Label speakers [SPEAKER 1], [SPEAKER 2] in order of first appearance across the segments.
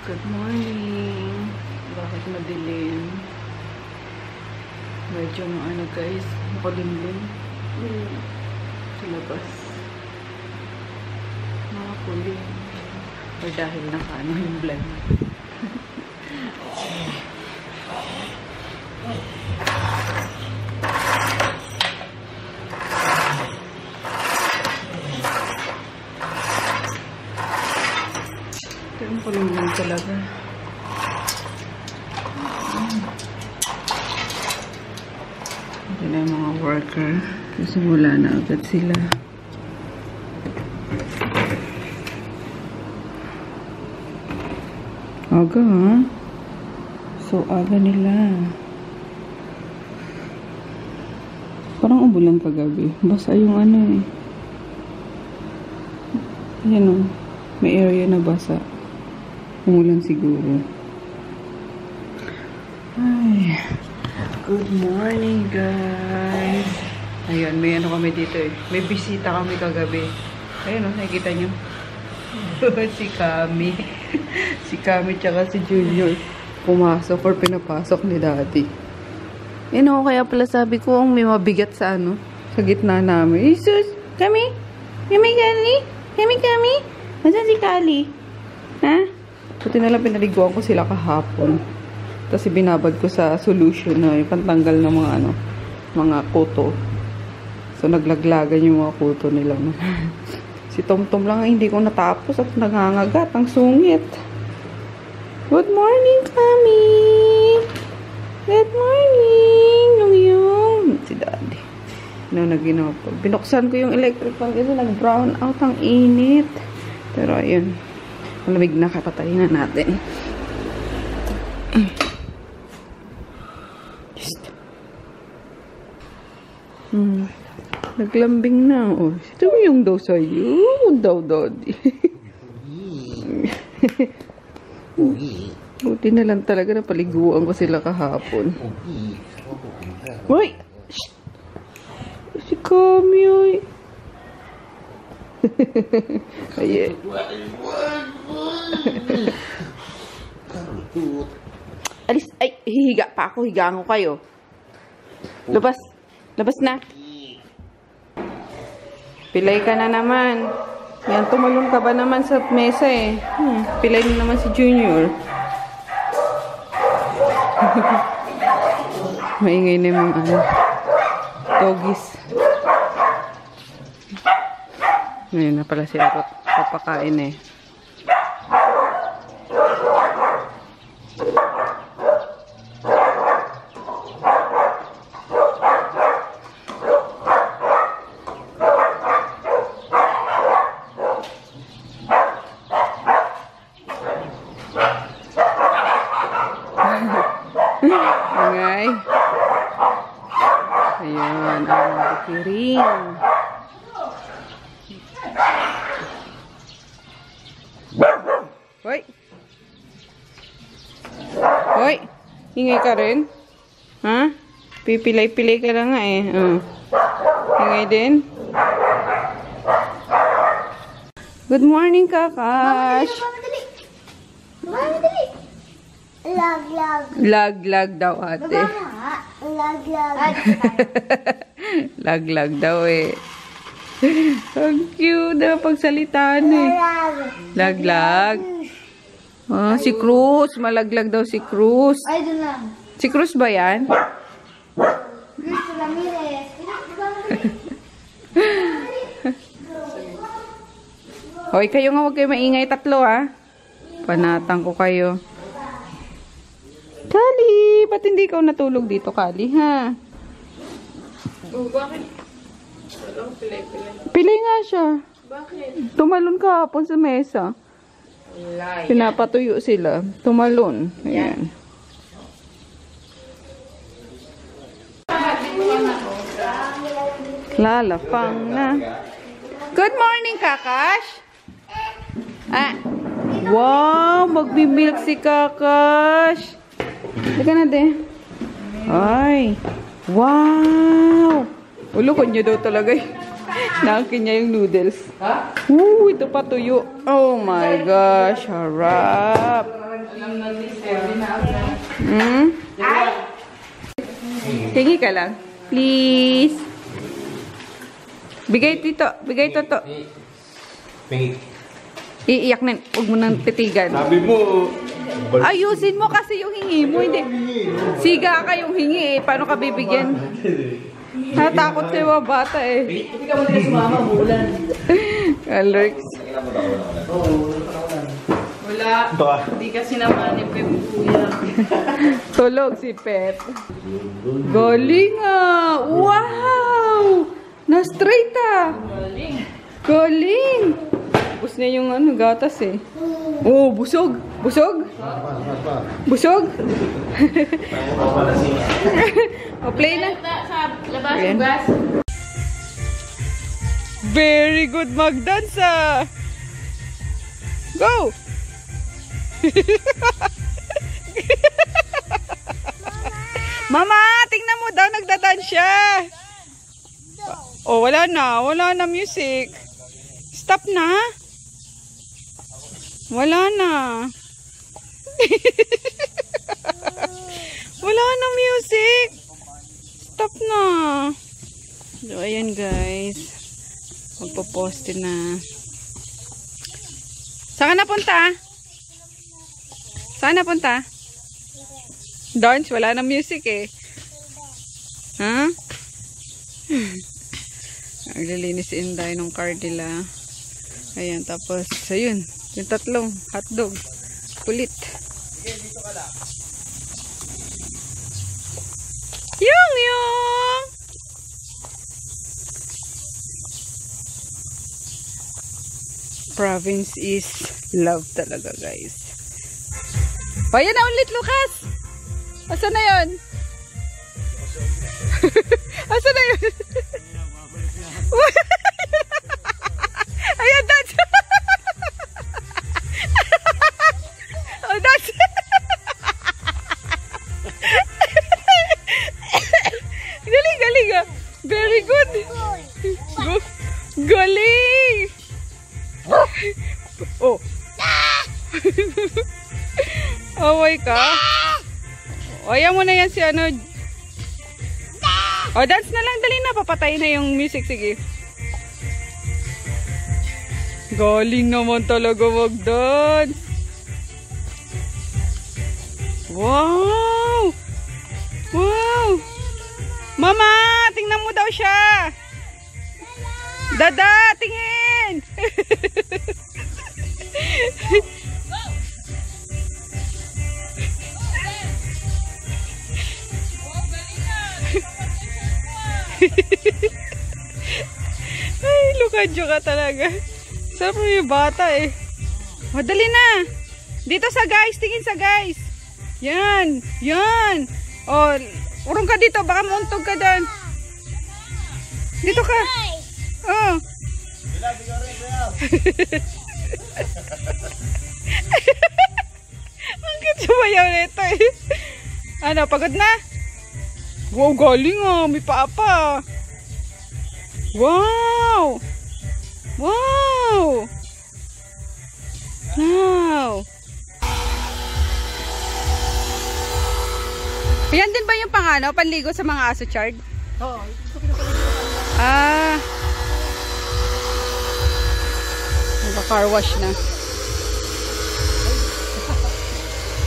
[SPEAKER 1] Good morning. Bakit madilim? Medyo ano guys, makulimlim. Sa labas. Makulim. Or dahil nakaano yung blind. Ito yung kulimlim talaga. Ito na yung mga worker. Kasi wala na agad sila. Aga ha? So aga nila. Parang umulan kagabi. Basta yung ano eh. Ayan o. May area na basa. Umulan siguro. Ay. Good morning guys. Ayun, may ano kami dito eh. May bisita kami kagabi. Ayun o, nakikita nyo. Si Kami. Si Kami tsaka si Junior. Pumasok or pinapasok ni Daddy. Ayun o, kaya pala sabi ko may mabigat sa ano. Sa gitna namin. Jesus! Kami? Kami, Kali? Kami? Nasaan si Kali? Ha? Buti nalang pinaliguan ko sila kahapon. Tapos binabad ko sa solution na yung pantanggal ng mga ano, mga kuto. So naglaglagan yung mga kuto nila. Si Tom lang hindi ko natapos at nangangagat ang sungit. Good morning, Kami! Good morning! Yung si Daddy. Ano na ginawa ko? Binuksan ko yung electric fan kasi nag-brown out ang init. Pero ayun. Malamig na, kapatayin na natin. Naglambing na. Oh. Ito yung daw sa'yo. Daw, Daddy. Buti na lang talaga na paliguan ko sila kahapon. Uy! Si Kami, oy. Ayan. Alis, ay, hihiga pa ako. Higaan ko kayo. Labas. Labas na. Pilay ka na naman. Yan, tumalon ka ba naman sa mesa eh. Pilay mo naman si Junior. Maingay na yung mga ano, doggies. Ngayon na pala si Arot. Papakain eh. Ingay. Ayan, ang kiring. Hoy. Hoy. Ingay ka rin? Ha? Pipilay-pilay ka lang nga eh. Ingay din. Good morning, Kakash.
[SPEAKER 2] Madali. Lag.
[SPEAKER 1] Lag daw ate.
[SPEAKER 2] Lag.
[SPEAKER 1] Lag daw eh. Ang cute na pagsalitaan eh. Lag. Oh, si Cruz. Malaglag daw si Cruz.
[SPEAKER 2] Ay, doon lang.
[SPEAKER 1] Si Cruz ba yan?
[SPEAKER 2] Cruz Ramirez.
[SPEAKER 1] Hoy, kayo nga huwag kayo maingay tatlo ah. Panatang ko kayo. Kali, ba't hindi ikaw natulog dito, Kali, ha? Bakit? Pilay nga siya. Bakit? Tumalon kahapon sa mesa. Pinapatuyo sila. Tumalon. Ayan. Lalapang na. Good morning, Kakash. Ah. Wow, magmimilk si Kakash. Halika na, de. Ay. Wow. Ulo ko niya daw talaga. Naangkin niya yung noodles.
[SPEAKER 3] Ha?
[SPEAKER 1] Ito pa tuyo. Oh my gosh, harap. Hingi ka lang. Please. Bigay dito. Bigay toto. Iiyak na. Huwag mo nang titigan.
[SPEAKER 4] Sabi mo,
[SPEAKER 1] Ayusin mo kasi yung hingi mo. Hindi. Siga ka yung hingi eh. Paano ka bibigyan? Natakot sa'yo mga bata eh.
[SPEAKER 3] Hindi ka mo nila sumama, bulan.
[SPEAKER 1] Alerts.
[SPEAKER 3] Wala. Hindi kasi naman ni Pep kuya.
[SPEAKER 1] Tulog si Pep. Galing ah! Wow! Na-straight ah! Galing! Tapos na yung ano, gatas eh. Oh, busog! Busog? Busog? O, play na.
[SPEAKER 3] Sa labas
[SPEAKER 1] Ayan.
[SPEAKER 3] yung gas.
[SPEAKER 1] Very good mag-dance ah! Go! Mama, tingnan mo daw, nagdadance siya. Oh, wala na music. Stop na. Wala na. Wala na music. Stop na. So, ayan guys. Magpo-poste na. Saan ka napunta? Saan napunta? Dance, wala na music eh. Ha? Naglilinis si Inday ng car nila. Ayan, tapos, ayun. Yung tatlong hotdog. Kulit. Yung! Province is love talaga, guys. O, yan na ulit, Lucas! Asa na yun? Asa na yun? Ayan, dance! Oh, dance! Galing ah! Very good! Galing! Oh! Away ka? O, ayaw mo na yan si ano. O, dance na lang. Dali na. Papatay na yung music. Sige. Galing naman talaga mag-dance. Wow! Wow! Mama! Tingnan mo daw siya. Dada! Tingin! Ay, lukadyo ka talaga. Sarap mo yung bata eh. O, dali na. Dito sa guys. Tingin sa guys. Yan. Yan. O, urong ka dito. Baka mauntog ka dyan. Dito ka. Oh. Ang cute sumayaw nito eh. Ano, pagod na? Wow, galing ah. May paa pa. Wow! Wow! Wow! Ayan din ba yung pang-ano? Panligo sa mga aso, Chard?
[SPEAKER 3] Oo.
[SPEAKER 1] Ah. Naka-car wash na.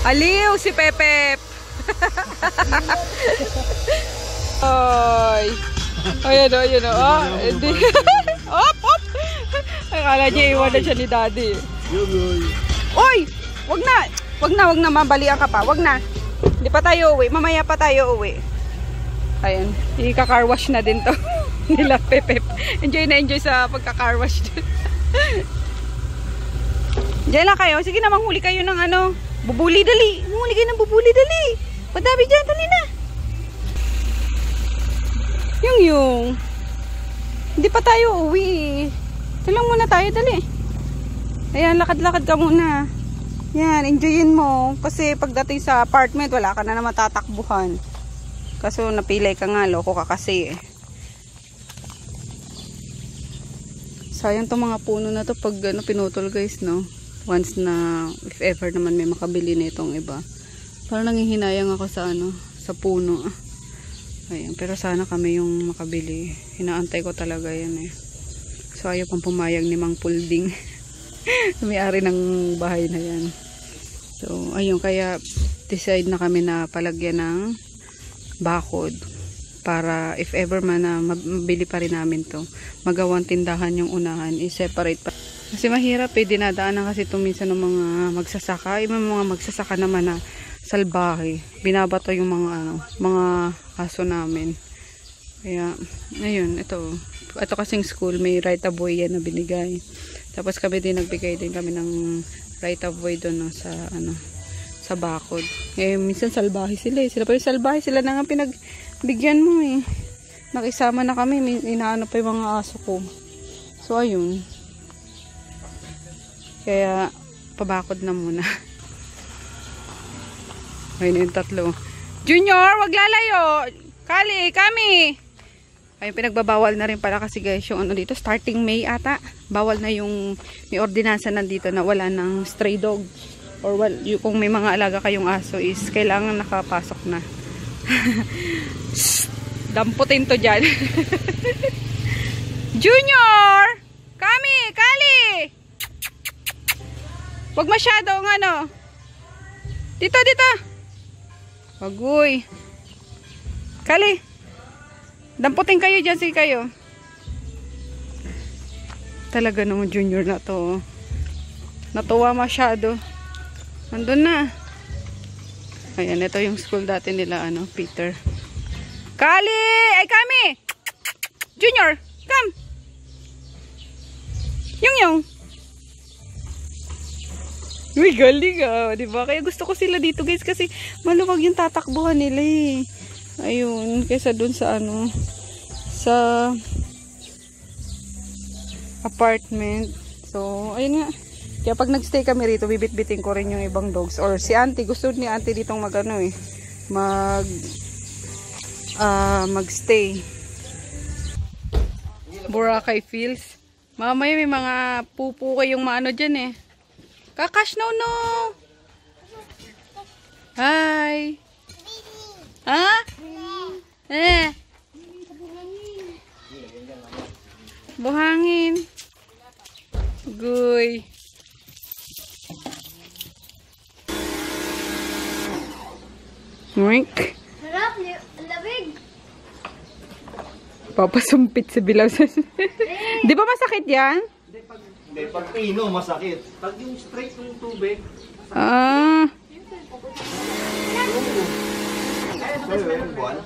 [SPEAKER 1] Aliw si Pepep! Ay! Ayan o, ayan o. Ah, hindi. Op, op! Akala niya iwan na siya ni Daddy. Oy! Wag na! Wag na, mabalian ka pa. Wag na. Hindi pa tayo uwi. Mamaya pa tayo uwi. Ayan. Ika-car wash na din to. Nila Pepep. Enjoy na enjoy sa pagka-car wash. Diyan lang kayo. Sige na, manghuli kayo ng ano. Bubuli, dali. Manghuli kayo ng bubuli, dali. Padabi dyan, dali na. Yung. Hindi pa tayo uwi. Ito lang muna tayo, dali. Ayan, lakad-lakad ka muna. Yan, enjoyin mo. Kasi pagdating sa apartment, wala ka na naman tatakbuhan. Kaso napilay ka nga, loko ka kasi eh. Sayang tong mga puno na to pag ano, pinutol guys, no? Once na, if ever naman may makabili na itong iba. Parang nanghihinayang ako sa ano, sa puno. Ayan, pero sana kami yung makabili. Hinaantay ko talaga yan eh. So ayaw pang pumayag ni Mang Pulding. May-ari ng bahay na yan. So ayun, kaya decide na kami na palagyan ng bakod. Para if ever man na mabili pa rin namin to, magawang tindahan yung unahan, i-separate pa. Kasi mahirap eh, dinadaanan kasi ito minsan ng mga magsasaka. Yung mga magsasaka naman na salbahe. Binabato yung mga ano, mga aso namin. Kaya, ayun, ito. Ito kasing school, may right of way yan na binigay. Tapos kami din, nagbigay din kami ng right of way doon no, sa ano, sa bakod. Eh, minsan salbahe sila eh. Sila pa yung salbahe, sila na nga pinagbigyan mo eh. Nakisama na kami, inaano pa yung mga aso ko. So, ayun. Kaya, pabakod na muna. Ayun yung tatlo. Junior, wag lalayo! Kali, kami! Ayun, pinagbabawal na rin pala kasi guys, yung ano dito, starting May ata. Bawal na yung, may ordinansa nandito na wala ng stray dog. Or kung may mga alaga kayong aso is, kailangan nakapasok na. Damputin to dyan. Junior! Kami! Kali! Wag masyadong ano. Dito, dito. Wagoy. Kali. Damputin kayo dyan, sige kayo. Talaga naman Junior na to. Natuwa masyado. Nandun na. Ayan, ito yung school dati nila, ano, Peter. Kali! Ay, kami! Junior, come! Yung. Uy, galing ah. Diba? Kaya gusto ko sila dito guys kasi maluwag yung tatakbuhan nila eh. Ayun, kaysa dun sa ano, sa apartment. So, ayun nga. Kaya pag nagstay kami rito, bibit-bitin ko rin yung ibang dogs. Or si auntie, gusto ni auntie ditong magano eh. Magstay. Boracay Fields. Mamaya may mga pupu kayong maano dyan eh. Kakash, no. Hi. Ha? Buhangin. Guy. Mwink.
[SPEAKER 2] Sarap, labig.
[SPEAKER 1] Papasumpit sa bilaw. Di ba masakit yan?
[SPEAKER 4] Hindi, pag pino, masakit. Pag yung straight ng tubig,
[SPEAKER 1] Ah.
[SPEAKER 4] ano yun, buwan?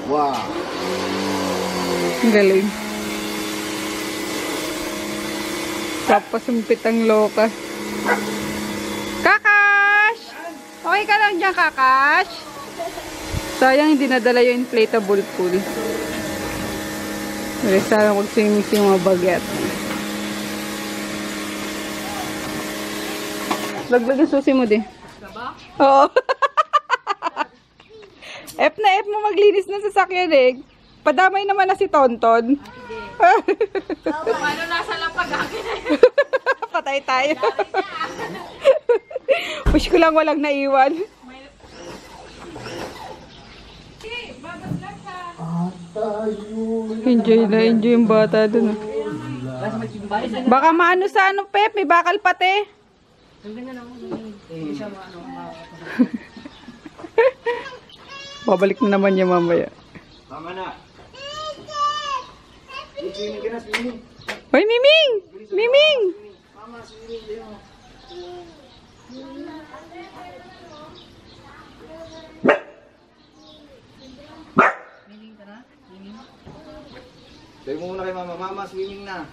[SPEAKER 4] Wow.
[SPEAKER 1] Ang galing. Papasumpit ang loka. Kakash! Okay ka lang dyan, Kakash? Sayang hindi nadala yung inflatable pool. Pero sana mag-swimming si mga baget. Laglag yung susi mo di. Oo. F na F mo maglinis ng sasakyan eh. Padamay naman na si Tonton.
[SPEAKER 3] Paano nasa lapag akin?
[SPEAKER 1] Patay tayo. Wish ko lang walang naiwan. Enjoy yung bata dun. Baka maano sa ano, Pep, may bakal pati. Babalik na naman niya mamaya.
[SPEAKER 4] Tama na. Swimming ka na, swimming.
[SPEAKER 1] Hoy, Miming! Miming!
[SPEAKER 4] Tama, swimming kayo. Sabi mo muna kay mama, mama, swimming na.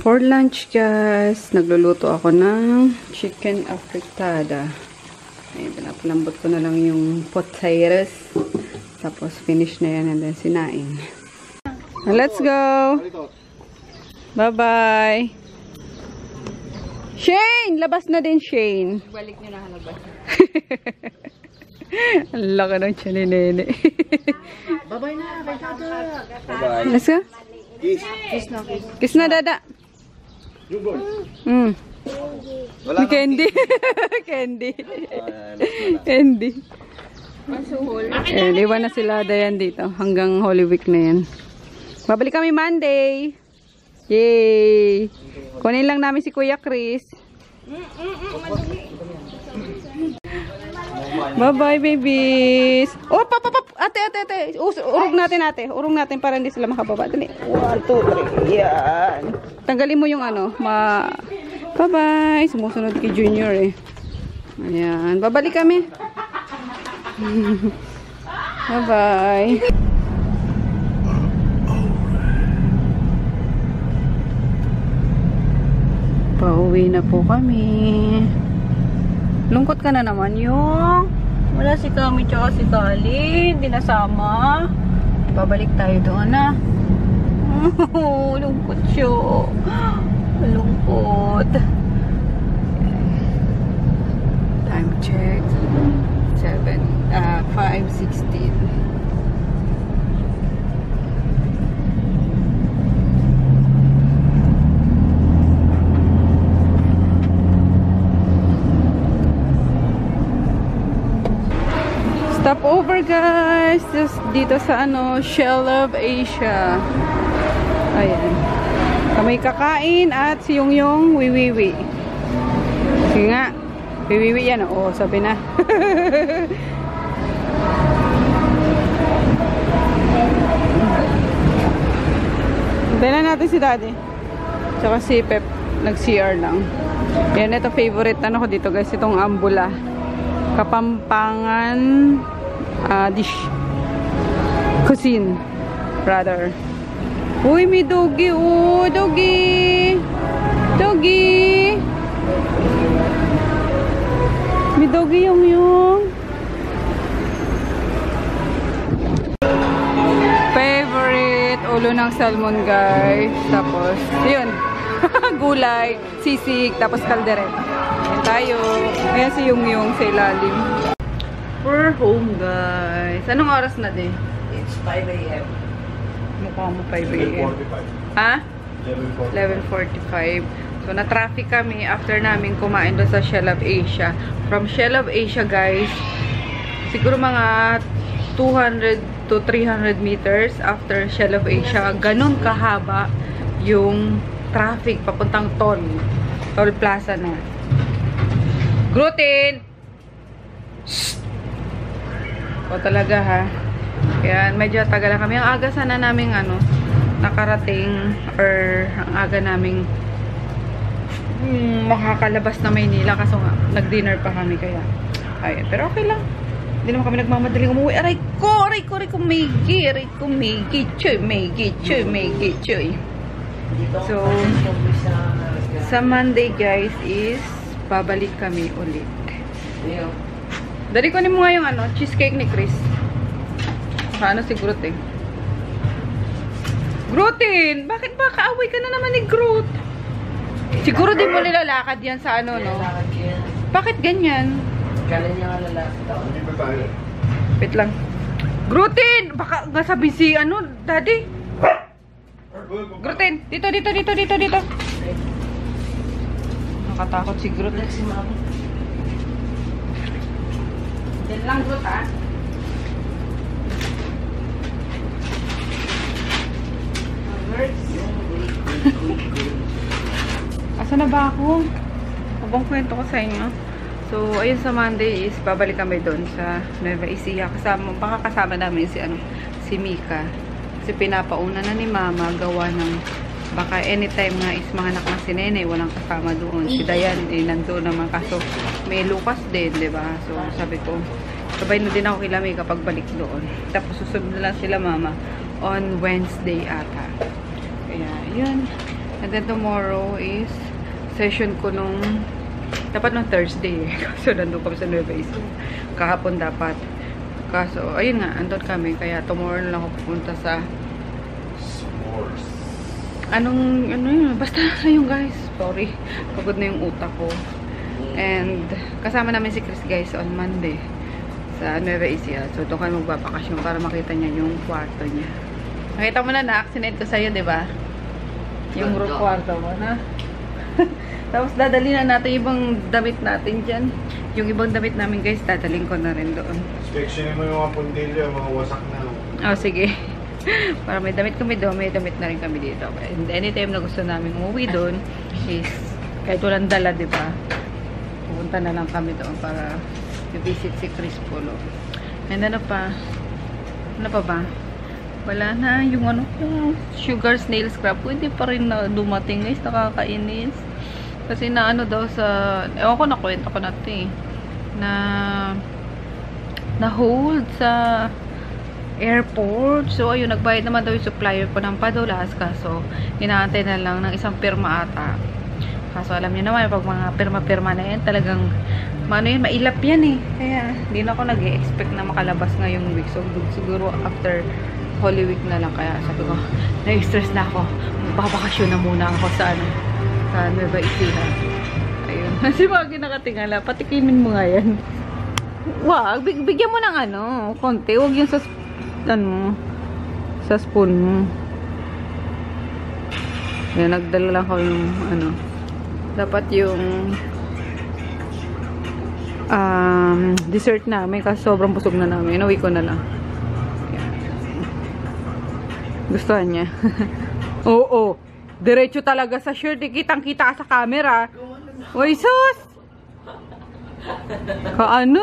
[SPEAKER 1] For lunch guys, nagluluto ako ng chicken afritada. Ayun, pinapalambot ko na lang yung potatoes. Tapos finish na yan and then sinain. Let's go! Bye-bye! Shane! Labas na din, Shane!
[SPEAKER 3] Balik nyo na halabas.
[SPEAKER 1] Ang laki ng tiyan ni Nene.
[SPEAKER 4] Bye-bye na, kay Dada.
[SPEAKER 1] Let's go.
[SPEAKER 4] Kiss.
[SPEAKER 1] Kiss na, Dada.
[SPEAKER 4] You go.
[SPEAKER 1] Wala Candy. Candy. Candy. Eh, iwan na sila Dayan dito. Hanggang Holy Week na yan. Babalik kami Monday. Yay! Kunin lang namin si Kuya Chris. Bye-bye, babies. Oh, pap. Ate. Urong natin, ate. Urong natin para hindi sila makababa. Dali. 1, 2, 3. Yan. Tanggalin mo yung ano. Bye-bye. Sumusunod kay Junior eh. Ayan. Babalik kami. Bye-bye. Pauwi na po kami. Lungkot ka na naman yung wala si Kami tsaka si Kali. Hindi nasama. Babalik tayo doon na. Lungkot siya. Lungkot. Time check. 5:16. Stop over guys. Just dito sa Shell of Asia. Ayan. Kami kakain at si Yung wiwiwi. Sige nga. Wiwiwi yan. Oo, sabi na. Hintayin na natin si Daddy. Tsaka si Pep. Nag-CR lang. Yan, ito favorite ko dito guys. Itong ambula. Kapampangan dish. Cuisine. Rather. Uy, may doggy. Oh, doggy. Doggy. May doggy yung. Favorite ulo ng salmon guys. Tapos, yun. Gulay, sisig, tapos kaldereta. Yan tayo. Ayan si Yung sa ilalim. We're home guys. Anong oras na din?
[SPEAKER 4] It's 5 a.m.
[SPEAKER 1] Mukha mo 5 a.m. Ha? 11:45. So, na-traffic kami after namin kumain doon sa Shell of Asia. From Shell of Asia, guys, siguro mga 200 to 300 meters after Shell of Asia. Ganun kahaba yung traffic papuntang Toll Plaza na. Gluten! Shhh! O talaga ha. Kaya medyo tagal lang kami. Ang aga sana naming nakarating or ang aga naming makakalabas na Maynila kaso nga nag-dinner pa kami kaya ayun. Pero okay lang. Hindi naman kami nagmamadaling umuwi. Aray ko, Megi, choy. So, sa Monday guys is babalik kami ulit. Dali ko mo nga yung cheesecake ni Chris. Si Groot eh. Grootin! Bakit ba kaaway ka na naman ni Groot? Siguro di mo nilalakad yan sa no? Bakit ganyan?
[SPEAKER 3] Kala niya nga lalaki daw.
[SPEAKER 1] Wait lang. Grootin! Baka nga sabi si Daddy. Grootin! Dito. Nakatakot si Groot.
[SPEAKER 3] Si Mama.
[SPEAKER 1] Diyan lang Groot ha. Asa na ba ako? Habang kwento ko sa inyo. So, ayun sa Monday is babalik kami doon sa Nueva Ecija. Baka kasama namin si Mika. Kasi pinapauna na ni Mama gawa ng baka anytime nga is manganak na si Nene, walang kasama doon. Si Dayan nandoon naman kaso may Lucas din, 'di ba? So, sabi ko, sabay na din ako kila Mika pag balik doon. Tapos susunod na lang sila Mama on Wednesday ata. Kaya, yun. And then tomorrow is session ko dapat nung Thursday. Kaso nandun kami sa Nueva Ecija. Kahapon dapat. Kaso, ayun nga, andun kami. Kaya tomorrow na lang ako pupunta sa
[SPEAKER 4] S'mores.
[SPEAKER 1] yun? Basta ayun guys. Sorry. Pagod na yung utak ko. And kasama namin si Chris guys on Monday. Sa Nueva Ecija. So, doon kami magbabakasyon para makita niya yung kwarto niya. Nakita mo na sinend ko sa'yo, di ba? Yung kwarto mo, na? Tapos, dadali na natin yung ibang damit natin dyan. Yung ibang damit namin, guys, dadaling ko na rin doon.
[SPEAKER 4] Inspectionin mo yung mga pundilyo, mga wasak na.
[SPEAKER 1] Oh, sige. Para may damit kami doon, may damit na rin kami dito. And anytime na gusto namin umuwi doon, is kahit walang dala, di ba? Pupunta na lang kami doon para i-visit si Chris Polo. And ano pa? Ano pa ba? Wala na. Yung yung sugar snail scrub ko, hindi pa rin na dumating, guys. Nakakainis. Kasi na daw sa, ewan ko, nakwento ko na ito eh. Na hold sa airport. So, ayun, nagbayad naman daw yung supplier ko ng padulas. Kaso, inaantay na lang ng isang pirma ata. Kaso, alam niyo naman, pag mga pirma-pirma na yan, talagang, mailap yan eh. Kaya, hindi na ako nag-expect na makalabas ngayong week. So, siguro after Holy Week na lang. Kaya, sabi ko, na-stress na ako. Magbabakasyon na muna ako sa Nueva Ecija. Ayun. Kasi mga nakatingala, patikimin mo nga yan. Wag, bigyan mo ng konti. Huwag yung sa spoon mo. Yan, nagdala lang ako yung dapat yung dessert namin kasi sobrang busog na namin. Inuwi ko na lang. Yan. Gustuhan niya. Oo. Diretso talaga sa shirt. Kitang-kita sa camera. Uy, sus! No?